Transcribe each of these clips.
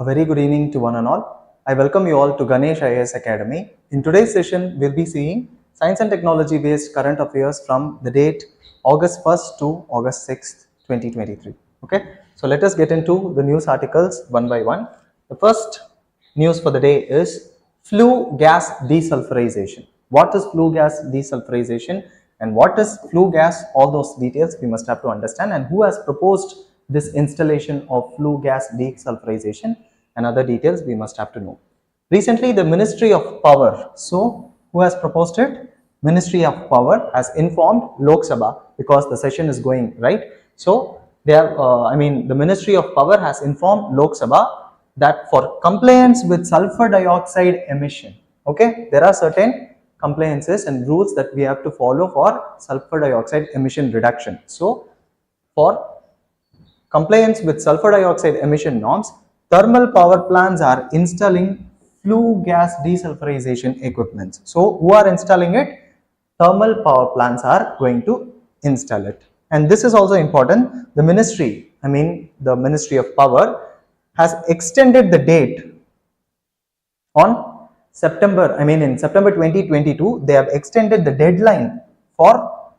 A very good evening to one and all. I welcome you all to Ganesh IAS Academy. In today's session, we'll be seeing science and technology based current affairs from the date August 1st to August 6th, 2023. Okay, so let us get into the news articles one by one. The first news for the day is flue gas desulfurization. What is flue gas desulfurization and what is flue gas? All those details we must have to understand, and who has proposed this installation of flue gas desulfurization and other details we must have to know. Recently, the Ministry of Power, so who has proposed it? Ministry of Power has informed Lok Sabha, because the session is going right. So they have, the Ministry of Power has informed Lok Sabha that for compliance with sulfur dioxide emission, okay, there are certain compliances and rules that we have to follow for sulfur dioxide emission reduction. So for compliance with sulfur dioxide emission norms, thermal power plants are installing flue gas desulfurization equipment. So who are installing it? Thermal power plants are going to install it. And this is also important. The Ministry of Power has extended the date on September 2022, they have extended the deadline for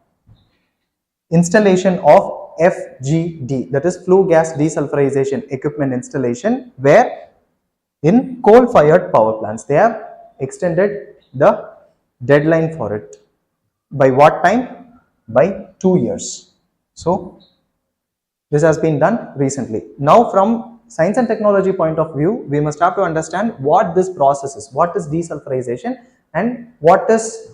installation of FGD, that is flue gas desulfurization equipment installation, where in coal-fired power plants. They have extended the deadline for it. By what time? By 2 years. So this has been done recently. Now from science and technology point of view, we must have to understand what this process is, what is desulfurization and what is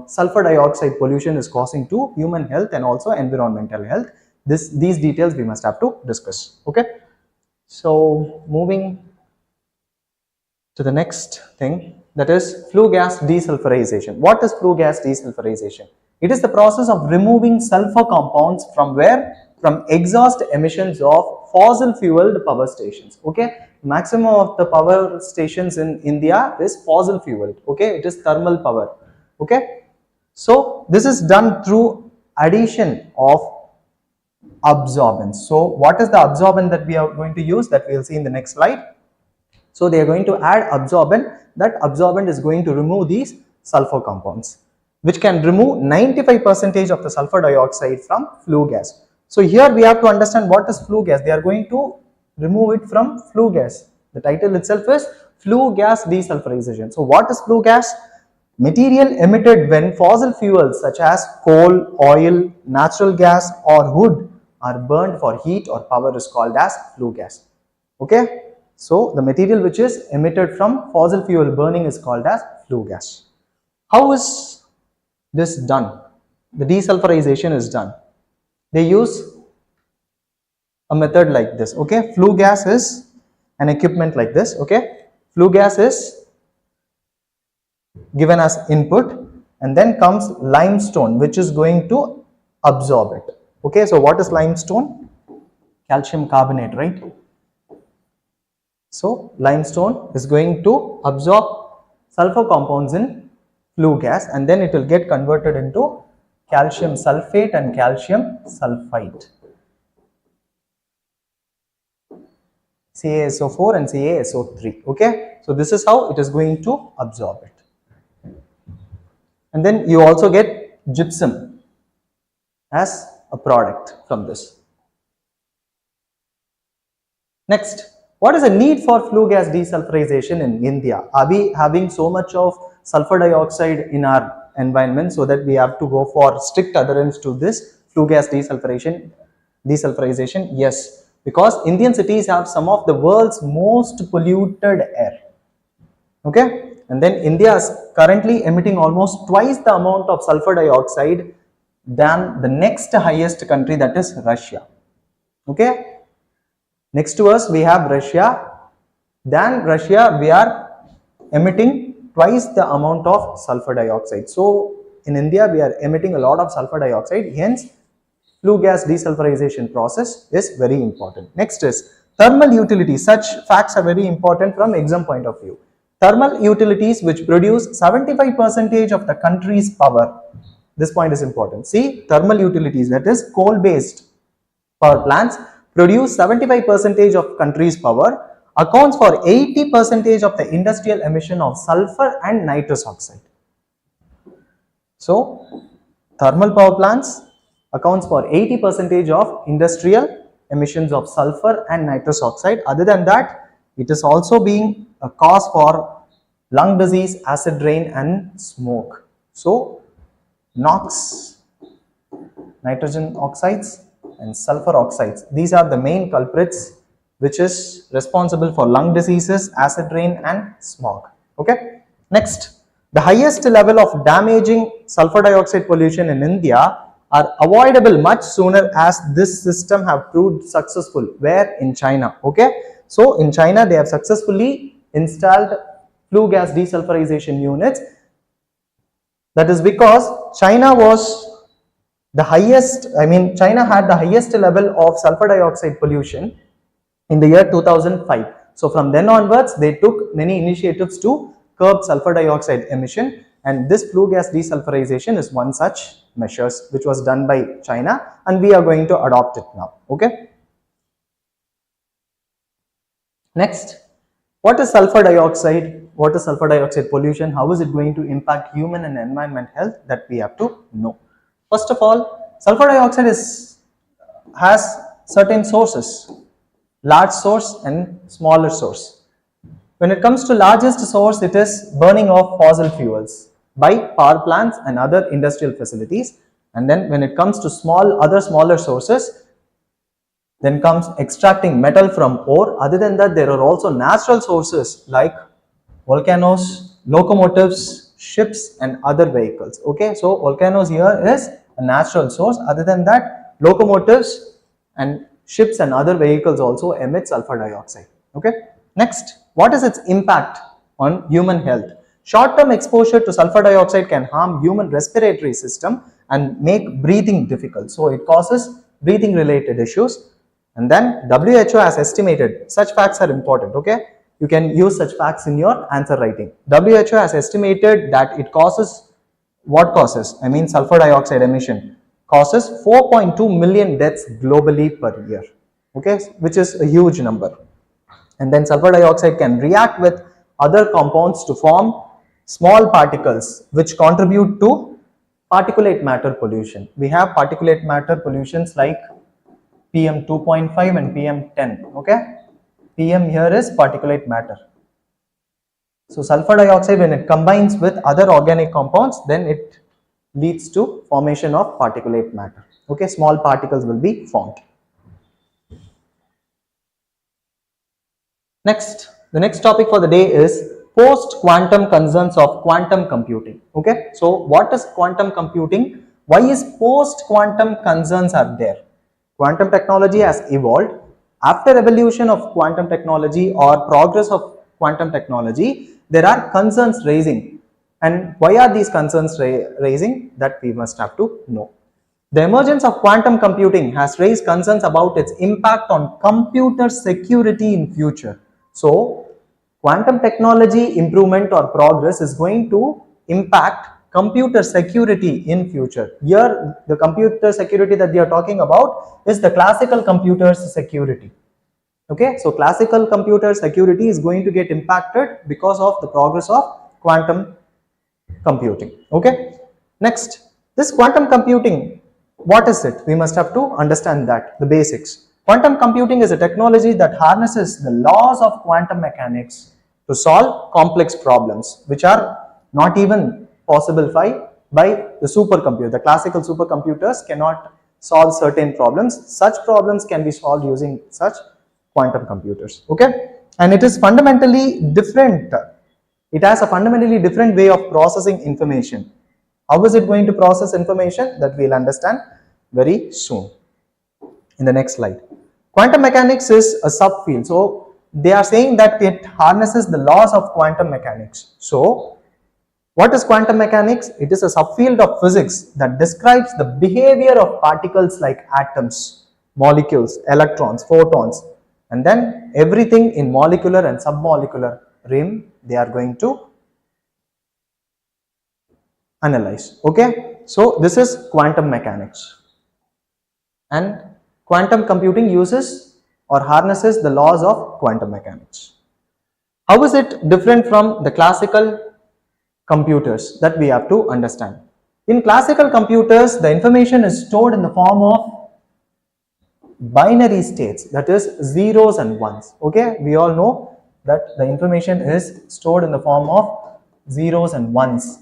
sulfur dioxide pollution is causing to human health and also environmental health. These details we must have to discuss. Okay, so moving to the next thing, that is flue gas desulfurization. What is flue gas desulfurization? It is the process of removing sulfur compounds from where? From exhaust emissions of fossil fueled power stations. Okay, maximum of the power stations in India is fossil fueled. Okay, it is thermal power. Okay, so this is done through addition of absorbents. So what is the absorbent that we are going to use? That we will see in the next slide. So they are going to add absorbent. That absorbent is going to remove these sulfur compounds, which can remove 95% of the sulfur dioxide from flue gas. So here we have to understand what is flue gas. They are going to remove it from flue gas. The title itself is flue gas desulfurization. So what is flue gas? Material emitted when fossil fuels such as coal, oil, natural gas or wood are burned for heat or power is called as flue gas. Okay, so the material which is emitted from fossil fuel burning is called as flue gas. How is this done? The desulfurization is done. They use a method like this. Okay, flue gas is an equipment like this. Okay, flue gas is given as input, and then comes limestone, which is going to absorb it. Okay, so what is limestone? Calcium carbonate, right? So limestone is going to absorb sulfur compounds in flue gas, and then it will get converted into calcium sulfate and calcium sulfite, CaSO4 and CaSO3. Okay, so this is how it is going to absorb it. And then you also get gypsum as a product from this. Next, what is the need for flue gas desulfurization in India? Are we having so much of sulfur dioxide in our environment so that we have to go for strict adherence to this flue gas desulfurization? Yes, because Indian cities have some of the world's most polluted air. Okay, and then India is currently emitting almost twice the amount of sulfur dioxide than the next highest country, that is Russia. Okay, next to us we have Russia. Than Russia we are emitting twice the amount of sulfur dioxide. So in India we are emitting a lot of sulfur dioxide, hence flue gas desulfurization process is very important. Next is thermal utilities. Such facts are very important from exam point of view. Thermal utilities which produce 75% of the country's power. This point is important. See, thermal utilities, that is coal based power plants, produce 75% of country's power. accounts for 80% of the industrial emission of sulfur and nitrous oxide. So, thermal power plants accounts for 80% of industrial emissions of sulfur and nitrous oxide. Other than that, it is also being a cause for lung disease, acid rain and smoke. So, NOx, nitrogen oxides and sulfur oxides, these are the main culprits which is responsible for lung diseases, acid rain and smog. Okay. Next, the highest level of damaging sulfur dioxide pollution in India are avoidable much sooner as this system have proved successful. Where? In China. Okay. So, in China they have successfully installed flue gas desulfurization units. That is because China was the highest, China had the highest level of sulfur dioxide pollution in the year 2005. So from then onwards, they took many initiatives to curb sulfur dioxide emission, and this flue gas desulfurization is one such measures which was done by China, and we are going to adopt it now. Okay. Next, what is sulfur dioxide? What is sulfur dioxide pollution? How is it going to impact human and environment health? That we have to know. First of all, sulfur dioxide has certain sources, large source and smaller source. When it comes to largest source, it is burning of fossil fuels by power plants and other industrial facilities. And then when it comes to other smaller sources, then comes extracting metal from ore. Other than that, there are also natural sources like volcanoes, locomotives, ships and other vehicles. Okay, so volcanoes here is a natural source. Other than that, locomotives and ships and other vehicles also emit sulfur dioxide. Okay. Next, what is its impact on human health? Short-term exposure to sulfur dioxide can harm human respiratory system and make breathing difficult. So it causes breathing related issues. And then WHO has estimated, such facts are important. Okay. You can use such facts in your answer writing. WHO has estimated that it causes, sulfur dioxide emission causes 4.2 million deaths globally per year. Okay, which is a huge number. And then sulfur dioxide can react with other compounds to form small particles which contribute to particulate matter pollution. We have particulate matter pollutions like PM 2.5 and PM 10. Okay. PM here is particulate matter. So sulfur dioxide, when it combines with other organic compounds, then it leads to formation of particulate matter. Okay, small particles will be formed. Next, the next topic for the day is post-quantum concerns of quantum computing. Okay, so what is quantum computing? Why is post-quantum concerns are there? Quantum technology has evolved. After evolution of quantum technology or progress of quantum technology, there are concerns raising. And why are these concerns raising? That we must have to know. The emergence of quantum computing has raised concerns about its impact on computer security in future. So, quantum technology improvement or progress is going to impact computer security in future. Here, the computer security that we are talking about is the classical computer's security. Okay, so classical computer security is going to get impacted because of the progress of quantum computing. Okay, next, this quantum computing, what is it? We must have to understand that, the basics. Quantum computing is a technology that harnesses the laws of quantum mechanics to solve complex problems which are not even possible by the supercomputer. The classical supercomputers cannot solve certain problems. Such problems can be solved using such quantum computers. Okay, and it is fundamentally different. It has a fundamentally different way of processing information. How is it going to process information? That we'll understand very soon in the next slide. Quantum mechanics is a subfield. So they are saying that it harnesses the laws of quantum mechanics. So what is quantum mechanics? It is a subfield of physics that describes the behavior of particles like atoms, molecules, electrons, photons, and then everything in molecular and submolecular realm they are going to analyze. Okay, so this is quantum mechanics, and quantum computing uses or harnesses the laws of quantum mechanics. How is it different from the classical computers? That we have to understand. In classical computers, the information is stored in the form of binary states, that is zeros and ones. Okay, we all know that the information is stored in the form of zeros and ones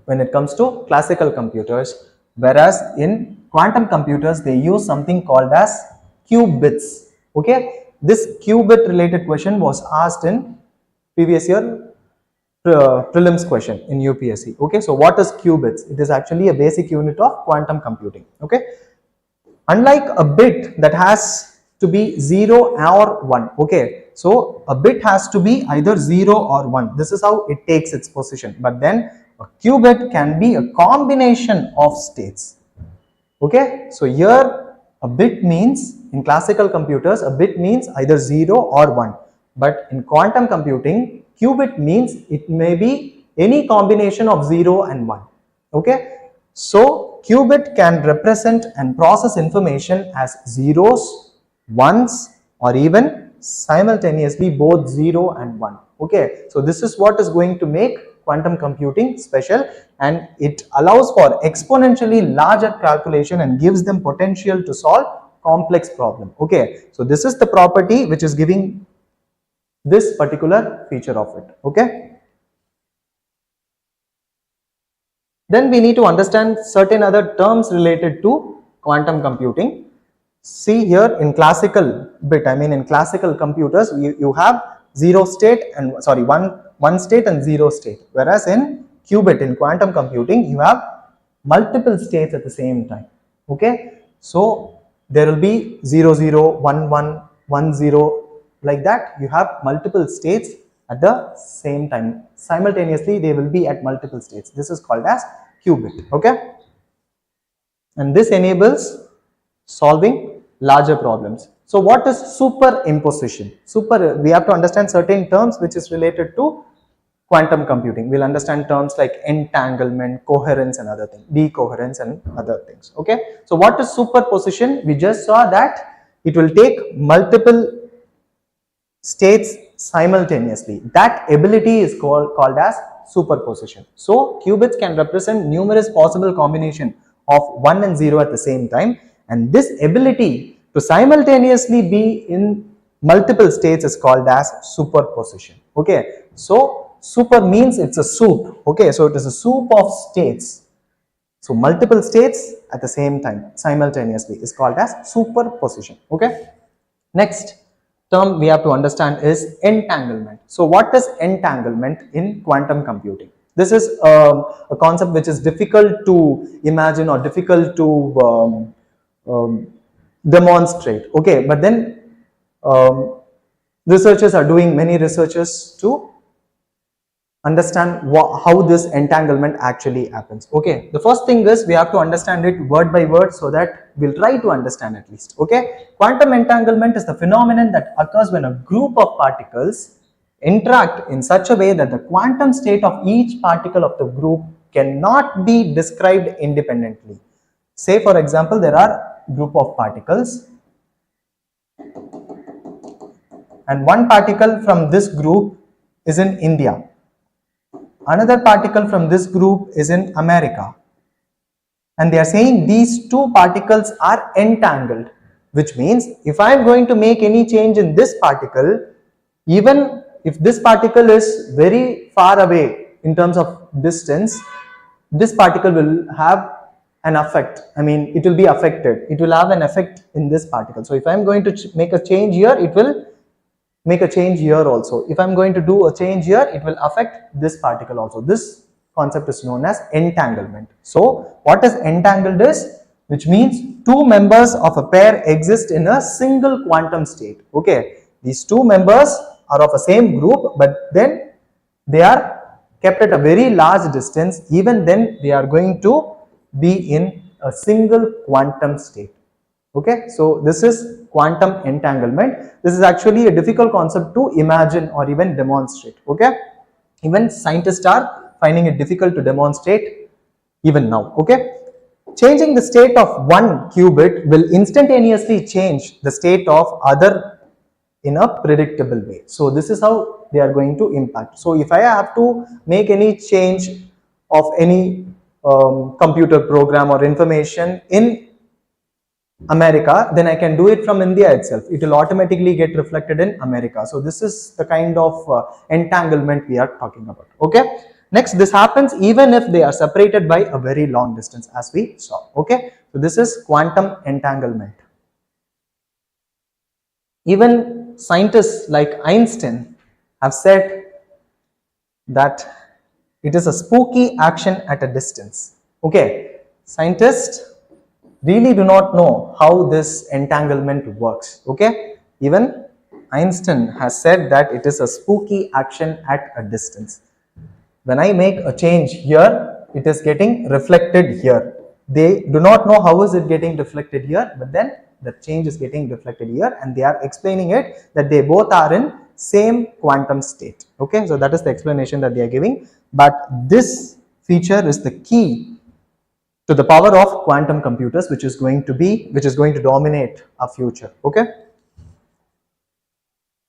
when it comes to classical computers, whereas in quantum computers they use something called as qubits. Okay, this qubit related question was asked in previous year prelims question in UPSC. Okay, so what is qubits? It is actually a basic unit of quantum computing. Okay, unlike a bit that has to be 0 or 1. Okay, so a bit has to be either 0 or 1. This is how it takes its position. But then a qubit can be a combination of states. Okay, so here a bit means, in classical computers, a bit means either 0 or 1. But in quantum computing, qubit means it may be any combination of 0 and 1. Okay, so qubit can represent and process information as zeros, ones, or even simultaneously both 0 and 1. Okay, so this is what is going to make quantum computing special, and it allows for exponentially larger calculation and gives them potential to solve complex problem. Okay, so this is the property which is giving this particular feature of it. Okay, then we need to understand certain other terms related to quantum computing. See here, in classical bit, I mean in classical computers, you have zero state and one state and zero state, whereas in qubit, in quantum computing, you have multiple states at the same time. Okay, so there will be 0 0 1 1 1 0, like that. You have multiple states at the same time. Simultaneously they will be at multiple states. This is called as qubit. Okay, and this enables solving larger problems. So what is superimposition? We have to understand certain terms which is related to quantum computing. We'll understand terms like entanglement, coherence and other things, decoherence and other things. Okay, so what is superposition? We just saw that it will take multiple states simultaneously. That ability is called as superposition. So qubits can represent numerous possible combination of 1 and 0 at the same time, and this ability to simultaneously be in multiple states is called as superposition. Okay, so super means it's a soup. Okay, so it is a soup of states. So multiple states at the same time simultaneously is called as superposition. Okay, next term we have to understand is entanglement. So what is entanglement in quantum computing? This is a concept which is difficult to imagine or difficult to demonstrate. Okay, but then researchers are doing many researches to understand how this entanglement actually happens. Okay, the first thing is we have to understand it word by word, so that we'll try to understand at least. Okay, quantum entanglement is the phenomenon that occurs when a group of particles interact in such a way that the quantum state of each particle of the group cannot be described independently. Say for example, there are group of particles, and one particle from this group is in India. Another particle from this group is in America, and they are saying these two particles are entangled, which means if I am going to make any change in this particle, even if this particle is very far away in terms of distance, this particle will have an effect. I mean, it will be affected. It will have an effect in this particle. So if I am going to make a change here, it will make a change here also. If I am going to do a change here, it will affect this particle also. This concept is known as entanglement. So what is entangled is, which means two members of a pair exist in a single quantum state. Okay, these two members are of a same group, but then they are kept at a very large distance. Even then they are going to be in a single quantum state. Okay, so this is quantum entanglement. This is actually a difficult concept to imagine or even demonstrate. Okay, even scientists are finding it difficult to demonstrate even now. Okay, changing the state of one qubit will instantaneously change the state of other in a predictable way. So this is how they are going to impact. So if I have to make any change of any computer program or information in America, then I can do it from India itself. It will automatically get reflected in America. So this is the kind of entanglement we are talking about. Okay. Next, this happens even if they are separated by a very long distance, as we saw. Okay. So this is quantum entanglement. Even scientists like Einstein have said that it is a spooky action at a distance. Okay. Scientists really do not know how this entanglement works. Okay, even Einstein has said that it is a spooky action at a distance. When I make a change here, it is getting reflected here. They do not know how is it getting reflected here, but then the change is getting reflected here, and they are explaining it that they both are in same quantum state. Okay, so that is the explanation that they are giving. But this feature is the key to the power of quantum computers, which is going to dominate our future. Okay,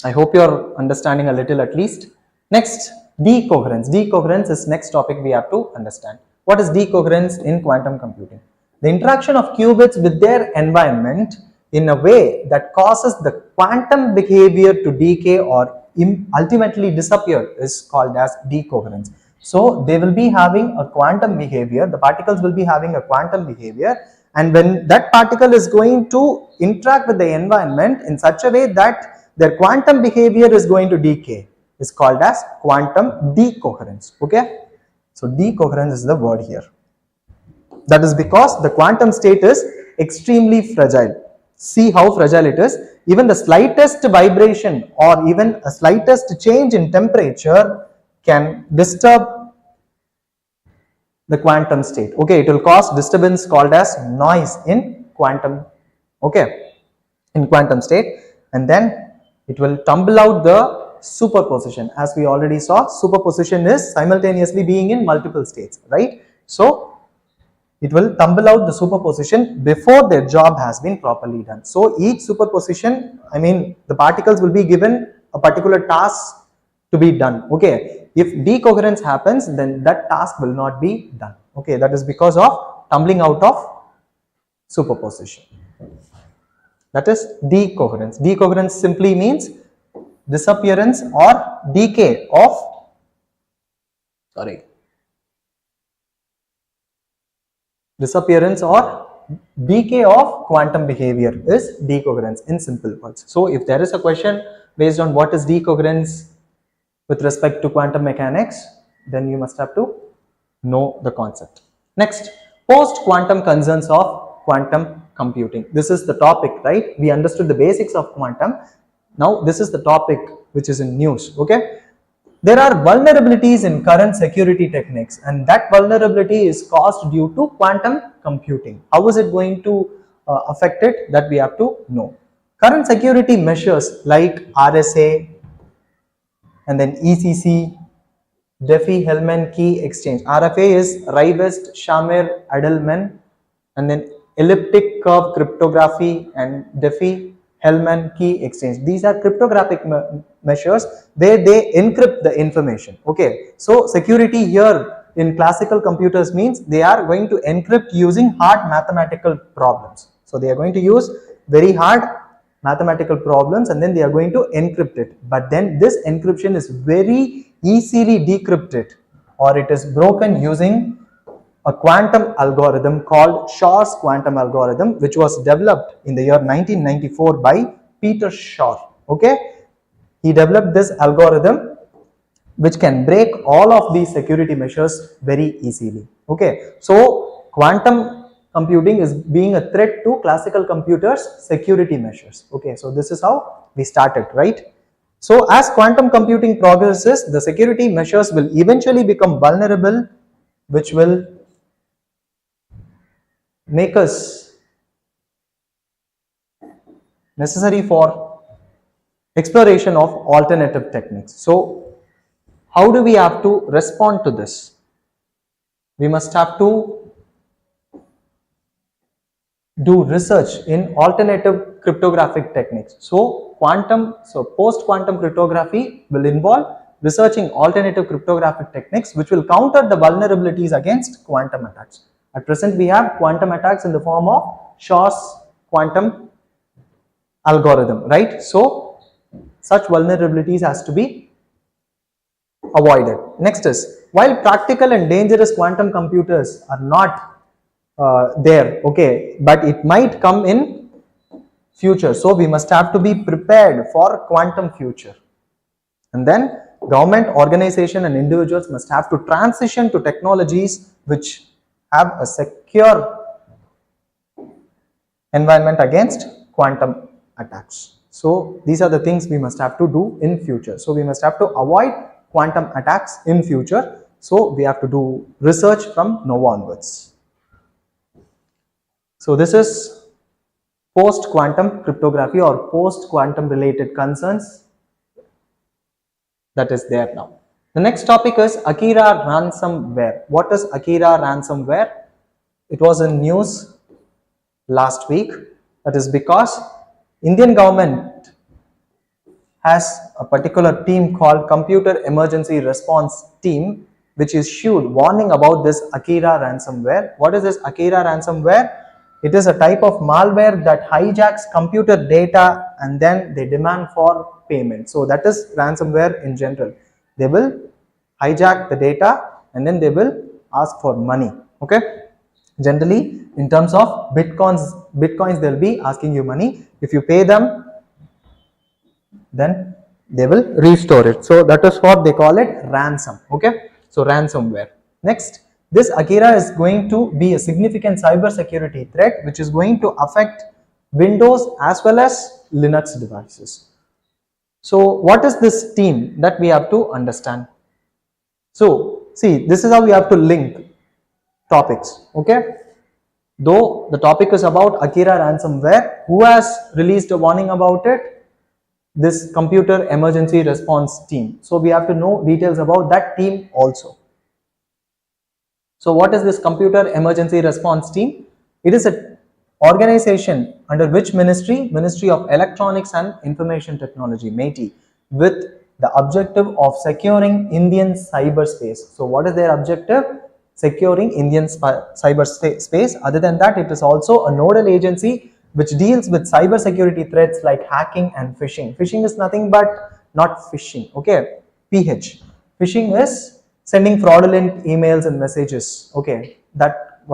I hope you're understanding a little at least. Next, decoherence. Decoherence is next topic we have to understand. What is decoherence in quantum computing? The interaction of qubits with their environment in a way that causes the quantum behavior to decay or ultimately disappear is called as decoherence. So they will be having a quantum behavior, the particles will be having a quantum behavior, and when that particle is going to interact with the environment in such a way that their quantum behavior is going to decay, is called as quantum decoherence. Okay, so decoherence is the word here. That is because the quantum state is extremely fragile. See how fragile it is. Even the slightest vibration or even a slightest change in temperature can disturb the quantum state. Okay, it will cause disturbance called as noise in quantum, okay, in quantum state, and then it will tumble out the superposition. As we already saw, superposition is simultaneously being in multiple states, right? So it will tumble out the superposition before their job has been properly done. So each superposition, I mean the particles will be given a particular task to be done. Okay, if decoherence happens, then that task will not be done. Okay, that is because of tumbling out of superposition. That is decoherence. Decoherence simply means disappearance or decay of, disappearance or decay of quantum behavior is decoherence in simple words. So if there is a question based on what is decoherence with respect to quantum mechanics, then you must have to know the concept. Next, post-quantum concerns of quantum computing. This is the topic, right? We understood the basics of quantum. Now this is the topic which is in news. Okay, there are vulnerabilities in current security techniques, and that vulnerability is caused due to quantum computing. How is it going to affect it? That we have to know. Current security measures like RSA and then ECC, Diffie-Hellman key exchange. RFA is Rivest-Shamir-Edelman, and then elliptic curve cryptography and Diffie-Hellman key exchange. These are cryptographic measures where they encrypt the information. Okay, so security here in classical computers means they are going to encrypt using hard mathematical problems. So they are going to use very hard mathematical problems and then they are going to encrypt it. But then this encryption is very easily decrypted, or it is broken using a quantum algorithm called Shor's quantum algorithm, which was developed in the year 1994 by Peter Shor. Okay, he developed this algorithm which can break all of these security measures very easily. Okay, so quantum computing is being a threat to classical computers' security measures. Okay, so this is how we started, right? So as quantum computing progresses, the security measures will eventually become vulnerable, which will make us necessary for exploration of alternative techniques. So how do we have to respond to this? We must have to do research in alternative cryptographic techniques. So post-quantum cryptography will involve researching alternative cryptographic techniques which will counter the vulnerabilities against quantum attacks. At present, we have quantum attacks in the form of Shor's quantum algorithm, right? So such vulnerabilities has to be avoided. Next is, while practical and dangerous quantum computers are not there, okay, but it might come in future. So we must have to be prepared for quantum future. And then government, organization and individuals must have to transition to technologies which have a secure environment against quantum attacks. So these are the things we must have to do in future. So we must have to avoid quantum attacks in future. So we have to do research from now onwards. So this is post-quantum cryptography or post-quantum related concerns that is there now. The next topic is Akira ransomware. What is Akira ransomware? It was in news last week. That is because Indian government has a particular team called Computer Emergency Response Team which issued warning about this Akira ransomware. What is this Akira ransomware? It is a type of malware that hijacks computer data and then they demand for payment. So that is ransomware in general. They will hijack the data and then they will ask for money. Okay. Generally, in terms of bitcoins they will be asking you money. If you pay them, then they will restore it. So that is what they call it, ransom. Okay. So ransomware. Next, this Akira is going to be a significant cyber security threat which is going to affect Windows as well as Linux devices. So what is this team that we have to understand? So see, this is how we have to link topics. Okay. Though the topic is about Akira ransomware, who has released a warning about it? This Computer Emergency Response Team. So we have to know details about that team also. So what is this Computer Emergency Response Team? It is an organization under which ministry? Ministry of Electronics and Information Technology, MeitY, with the objective of securing Indian cyberspace. So what is their objective? Securing Indian cyberspace. Other than that, it is also a nodal agency which deals with cyber security threats like hacking and phishing. Phishing is nothing but not phishing. Okay, PH. Phishing is sending fraudulent emails and messages. Okay, that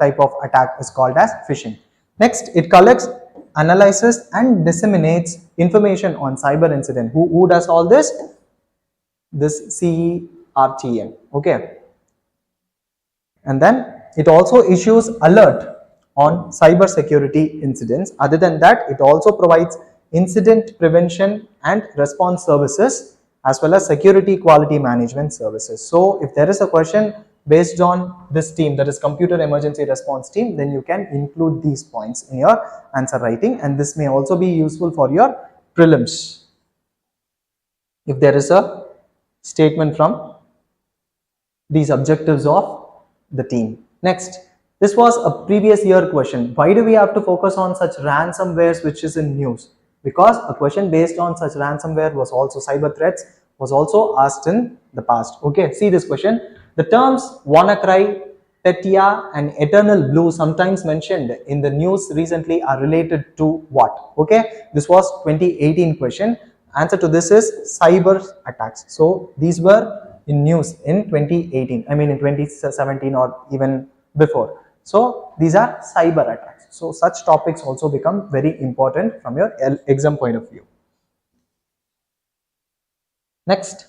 type of attack is called as phishing. Next, it collects, analyzes and disseminates information on cyber incident. Who does all this? This CERTN. Okay. And then it also issues alert on cyber security incidents. Other than that, it also provides incident prevention and response services as well as security quality management services. So if there is a question based on this team, that is Computer Emergency Response Team, then you can include these points in your answer writing, and this may also be useful for your prelims if there is a statement from these objectives of the team. Next, this was a previous year question. Why do we have to focus on such ransomwares which is in news? Because a question based on such ransomware was also cyber threats was also asked in the past. Okay, see this question. The terms WannaCry, Petya and Eternal Blue sometimes mentioned in the news recently are related to what? Okay, this was 2018 question. Answer to this is cyber attacks. So these were in news in 2018, I mean in 2017 or even before. So these are cyber attacks. So such topics also become very important from your exam point of view. Next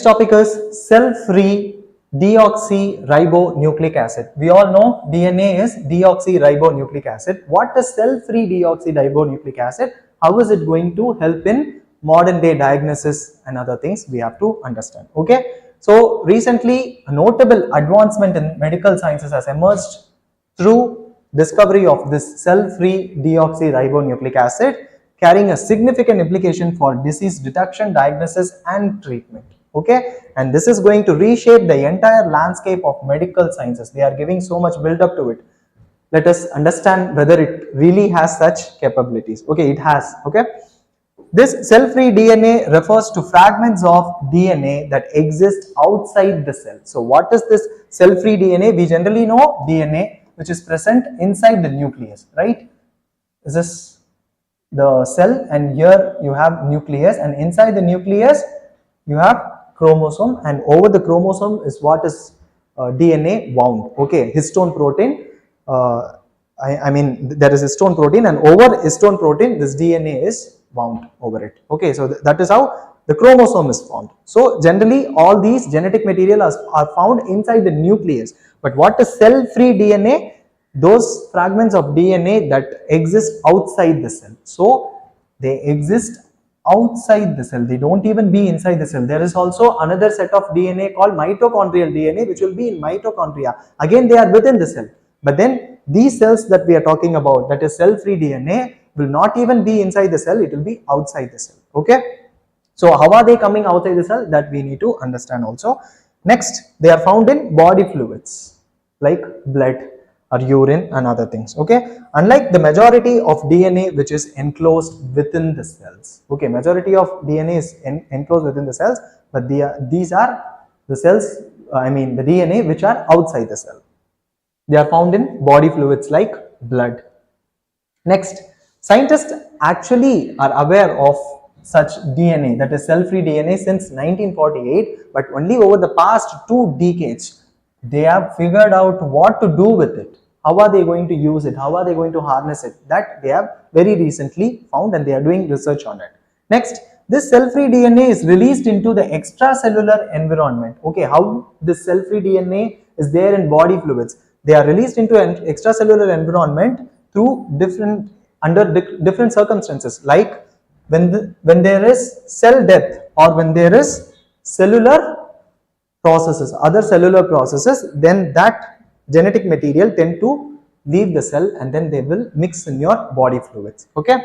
topic is cell-free deoxyribonucleic acid. We all know DNA is deoxyribonucleic acid. What is cell-free deoxyribonucleic acid? How is it going to help in modern day diagnosis and other things we have to understand. Okay. So recently a notable advancement in medical sciences has emerged through discovery of this cell-free deoxyribonucleic acid, carrying a significant implication for disease detection, diagnosis and treatment. Okay, and this is going to reshape the entire landscape of medical sciences. They are giving so much build up to it. let us understand whether it really has such capabilities. Okay, it has. Okay, this cell-free DNA refers to fragments of DNA that exist outside the cell. So what is this cell-free DNA? We generally know DNA which is present inside the nucleus, right? This is the cell, and here you have nucleus, and inside the nucleus you have chromosome, and over the chromosome is what is DNA wound. Okay, histone protein. I mean, there is histone protein, and over histone protein this DNA is wound over it. Okay, so that is how the chromosome is formed. So generally all these genetic material are found inside the nucleus. But what is cell-free DNA? Those fragments of DNA that exist outside the cell. So they exist outside the cell. They don't even be inside the cell. There is also another set of DNA called mitochondrial DNA, which will be in mitochondria. Again, they are within the cell. But then these cells that we are talking about, that is cell-free DNA, will not even be inside the cell. It will be outside the cell. Okay. So how are they coming outside the cell? That we need to understand also. Next, they are found in body fluids like blood or urine and other things. Okay, unlike the majority of DNA which is enclosed within the cells. Okay, majority of DNA is enclosed within the cells, but these are the cells, I mean the DNA which are outside the cell. They are found in body fluids like blood. Next, scientists actually are aware of such DNA, that is cell-free DNA, since 1948, but only over the past 2 decades they have figured out what to do with it. How are they going to use it? How are they going to harness it? That they have very recently found, and they are doing research on it. Next, this cell-free DNA is released into the extracellular environment. Okay, how this cell-free DNA is there in body fluids? They are released into an extracellular environment through under different circumstances, like when there is cell death, or when there is cellular processes, other cellular processes, then that genetic material tend to leave the cell and then they will mix in your body fluids. Okay,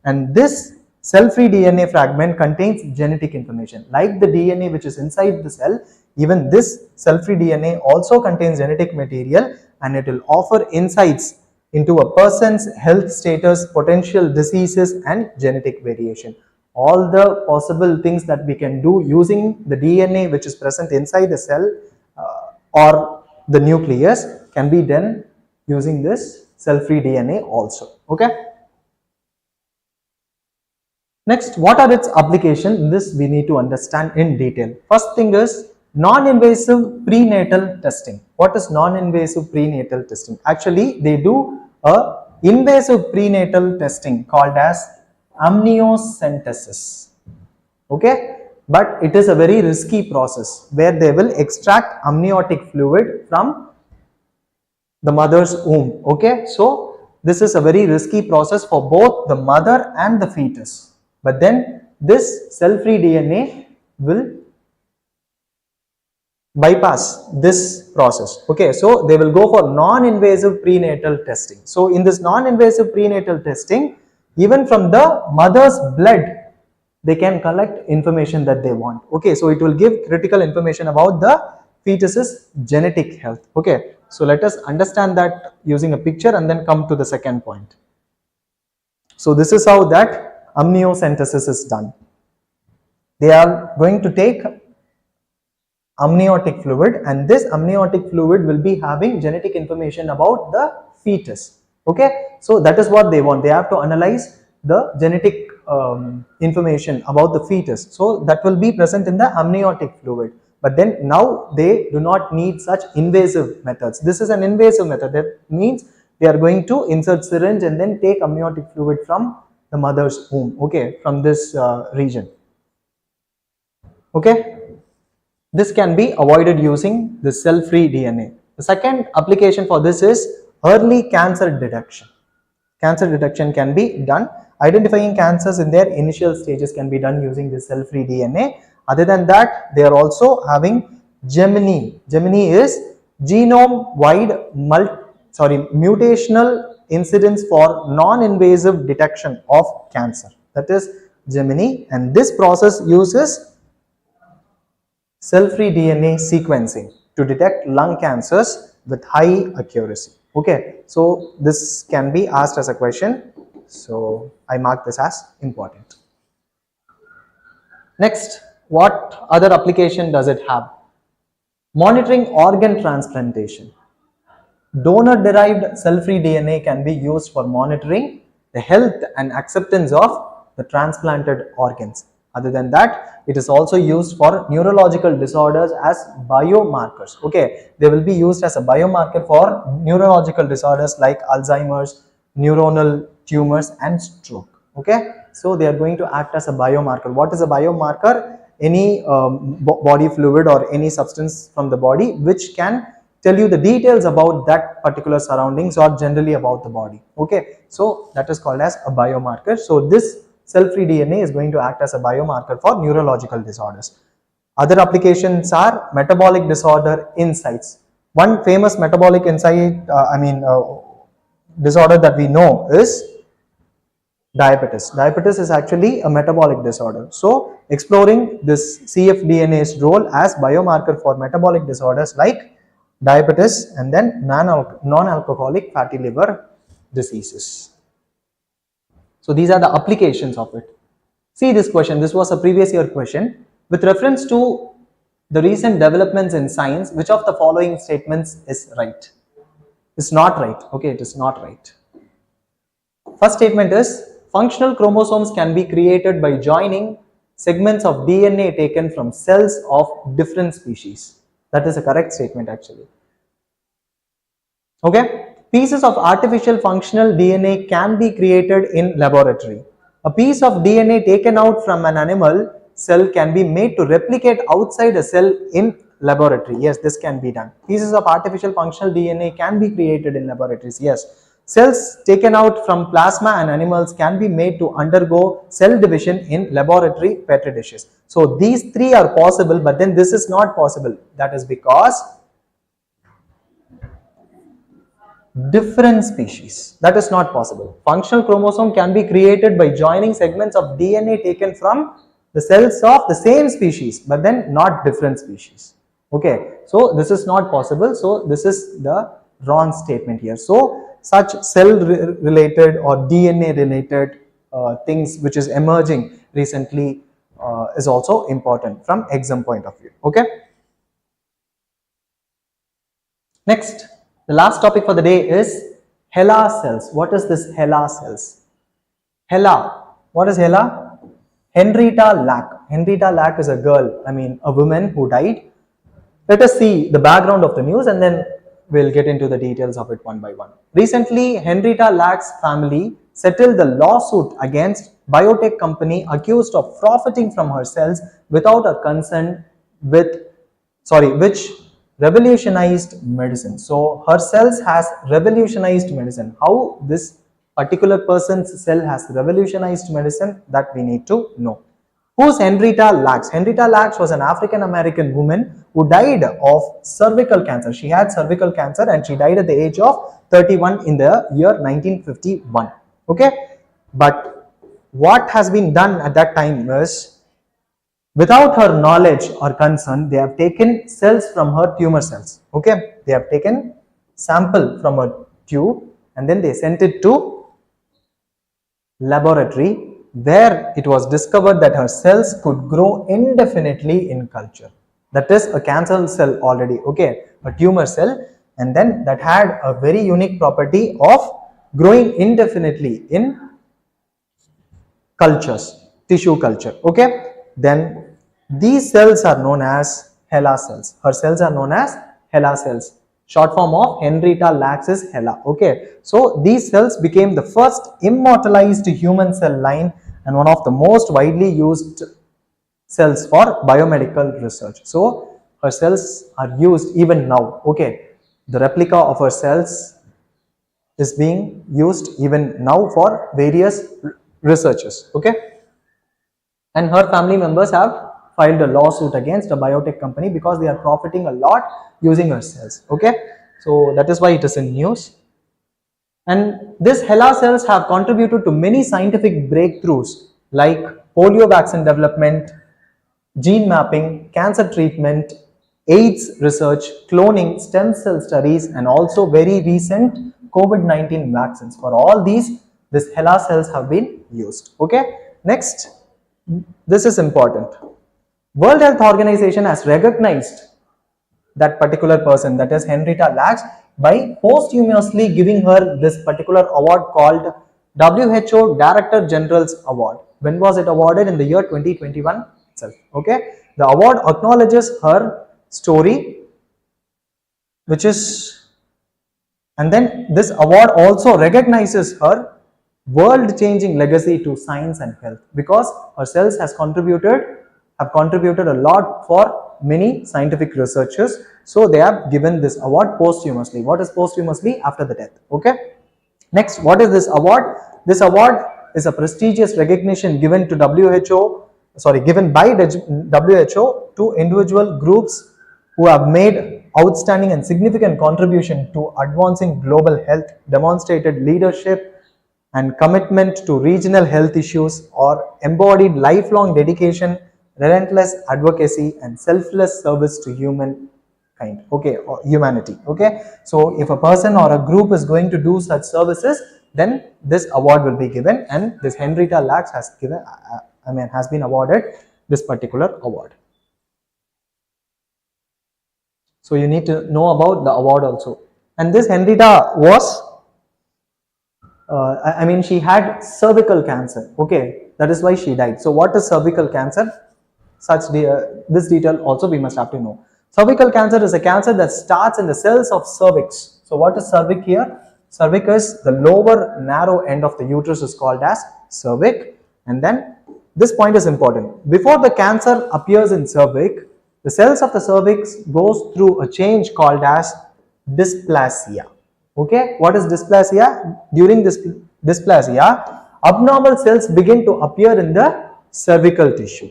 and this cell-free DNA fragment contains genetic information. Like the DNA which is inside the cell, even this cell-free DNA also contains genetic material, and it will offer insights into a person's health status, potential diseases and genetic variation. All the possible things that we can do using the DNA which is present inside the cell or the nucleus can be done using this cell-free DNA also. Okay. Next, what are its applications? This we need to understand in detail. First thing is non-invasive prenatal testing. What is non-invasive prenatal testing? Actually, they do a invasive prenatal testing called as amniocentesis. Okay, but it is a very risky process where they will extract amniotic fluid from the mother's womb. Okay, so this is a very risky process for both the mother and the fetus. But then this cell-free DNA will bypass this process. Okay, so they will go for non-invasive prenatal testing. So in this non-invasive prenatal testing, even from the mother's blood, they can collect information that they want. Okay, so it will give critical information about the fetus's genetic health. Okay, so let us understand that using a picture and then come to the second point. So this is how that amniocentesis is done. They are going to take amniotic fluid, and this amniotic fluid will be having genetic information about the fetus. Okay, so that is what they want. They have to analyze the genetic information about the fetus. So that will be present in the amniotic fluid. But then now they do not need such invasive methods. This is an invasive method. That means they are going to insert syringe and then take amniotic fluid from the mother's womb. Okay, from this region. Okay, this can be avoided using the cell-free DNA. The second application for this is early cancer detection. Cancer detection can be done. Identifying cancers in their initial stages can be done using this cell-free DNA. Other than that, they are also having Gemini. Gemini is genome-wide mutational incidence for non-invasive detection of cancer. That is Gemini, and this process uses cell-free DNA sequencing to detect lung cancers with high accuracy. Okay, so this can be asked as a question. So I mark this as important. Next, what other application does it have? Monitoring organ transplantation. Donor-derived cell-free DNA can be used for monitoring the health and acceptance of the transplanted organs. Other than that, it is also used for neurological disorders as biomarkers. Okay, they will be used as a biomarker for neurological disorders like Alzheimer's, neuronal tumors and stroke. Okay, so they are going to act as a biomarker. What is a biomarker? Any body fluid or any substance from the body which can tell you the details about that particular surroundings or generally about the body. Okay, so that is called as a biomarker. So this cell-free DNA is going to act as a biomarker for neurological disorders. Other applications are metabolic disorder insights. One famous metabolic insight, disorder that we know is diabetes. Diabetes is actually a metabolic disorder. So exploring this cfDNA's role as biomarker for metabolic disorders like diabetes and then non-alcoholic fatty liver diseases. So these are the applications of it. See this question, this was a previous year question. With reference to the recent developments in science, which of the following statements is right? It's not right. Okay, it is not right. First statement is, functional chromosomes can be created by joining segments of DNA taken from cells of different species. That is a correct statement actually. Okay, pieces of artificial functional DNA can be created in laboratory. A piece of DNA taken out from an animal cell can be made to replicate outside a cell in laboratory. Yes, this can be done. Pieces of artificial functional DNA can be created in laboratories. Yes. Cells taken out from plasma and animals can be made to undergo cell division in laboratory petri dishes. So these three are possible, but then this is not possible. That is because different species. That is not possible. Functional chromosome can be created by joining segments of DNA taken from the cells of the same species, but then not different species. Okay, so this is not possible. So this is the wrong statement here. So such cell related or DNA related things which is emerging recently is also important from exam point of view. Okay. Next, the last topic for the day is HeLa cells. What is this HeLa cells? HeLa. What is HeLa? Henrietta Lack. Henrietta Lack is a girl, a woman who died. Let us see the background of the news and then we'll get into the details of it one by one. Recently, Henrietta Lack's family settled the lawsuit against biotech company accused of profiting from her cells without her consent which revolutionized medicine. So her cells has revolutionized medicine. How this particular person's cell has revolutionized medicine, that we need to know. Who's Henrietta Lacks? Henrietta Lacks was an African American woman who died of cervical cancer. She had cervical cancer and she died at the age of 31 in the year 1951. Okay, but what has been done at that time is, without her knowledge or consent, they have taken cells from her tumor cells. Okay, they have taken sample from her tube and then they sent it to laboratory, where it was discovered that her cells could grow indefinitely in culture. That is a cancer cell already, okay, a tumor cell, and then that had a very unique property of growing indefinitely in cultures, tissue culture, okay. Then these cells are known as HeLa cells. Her cells are known as HeLa cells. Short form of Henrietta Lacks is HeLa, okay. So these cells became the first immortalized human cell line and one of the most widely used cells for biomedical research. So her cells are used even now, okay. The replica of her cells is being used even now for various researches, okay. And her family members have filed a lawsuit against a biotech company because they are profiting a lot using her cells, okay. So that is why it is in news. And these HeLa cells have contributed to many scientific breakthroughs like polio vaccine development, gene mapping, cancer treatment, AIDS research, cloning, stem cell studies, and also very recent COVID-19 vaccines. For all these, this HeLa cells have been used. Okay. Next, this is important. World Health Organization has recognized that particular person, that is Henrietta Lacks, by posthumously giving her this particular award called WHO Director General's Award. When was it awarded? In the year 2021 itself. Okay. The award acknowledges her story, which is, and then this award also recognizes her world-changing legacy to science and health, because her cells have contributed a lot for many scientific researchers. So they have given this award posthumously. What is posthumously? After the death. Okay. Next, what is this award? This award is a prestigious recognition given to given by WHO to individual groups who have made outstanding and significant contribution to advancing global health, demonstrated leadership and commitment to regional health issues, or embodied lifelong dedication, relentless advocacy and selfless service to humankind, okay, or humanity. Okay, so if a person or a group is going to do such services, then this award will be given, and this Henrietta Lacks has been awarded this particular award. So you need to know about the award also. And this Henrietta was, she had cervical cancer. Okay, that is why she died. So what is cervical cancer? This detail also we must have to know. Cervical cancer is a cancer that starts in the cells of cervix. So what is cervix here? Cervix is the lower narrow end of the uterus, is called as cervix. And then this point is important. Before the cancer appears in cervix, the cells of the cervix goes through a change called as dysplasia. Okay, what is dysplasia? During this dysplasia, abnormal cells begin to appear in the cervical tissue.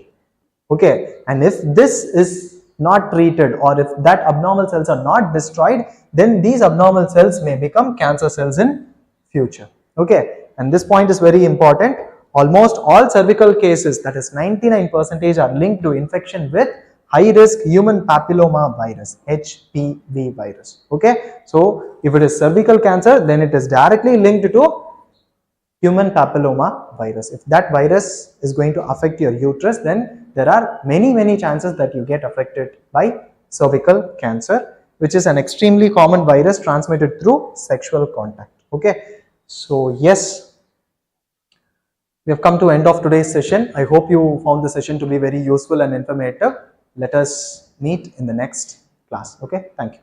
Okay, and if this is not treated, or if that abnormal cells are not destroyed, then these abnormal cells may become cancer cells in future. Okay, and this point is very important. Almost all cervical cases, that is 99%, are linked to infection with high-risk human papilloma virus, HPV virus. Okay, so if it is cervical cancer, then it is directly linked to human papilloma virus. If that virus is going to affect your uterus, then there are many chances that you get affected by cervical cancer, which is an extremely common virus transmitted through sexual contact. Okay, so yes, we have come to end of today's session. I hope you found the session to be very useful and informative. Let us meet in the next class. Okay, thank you.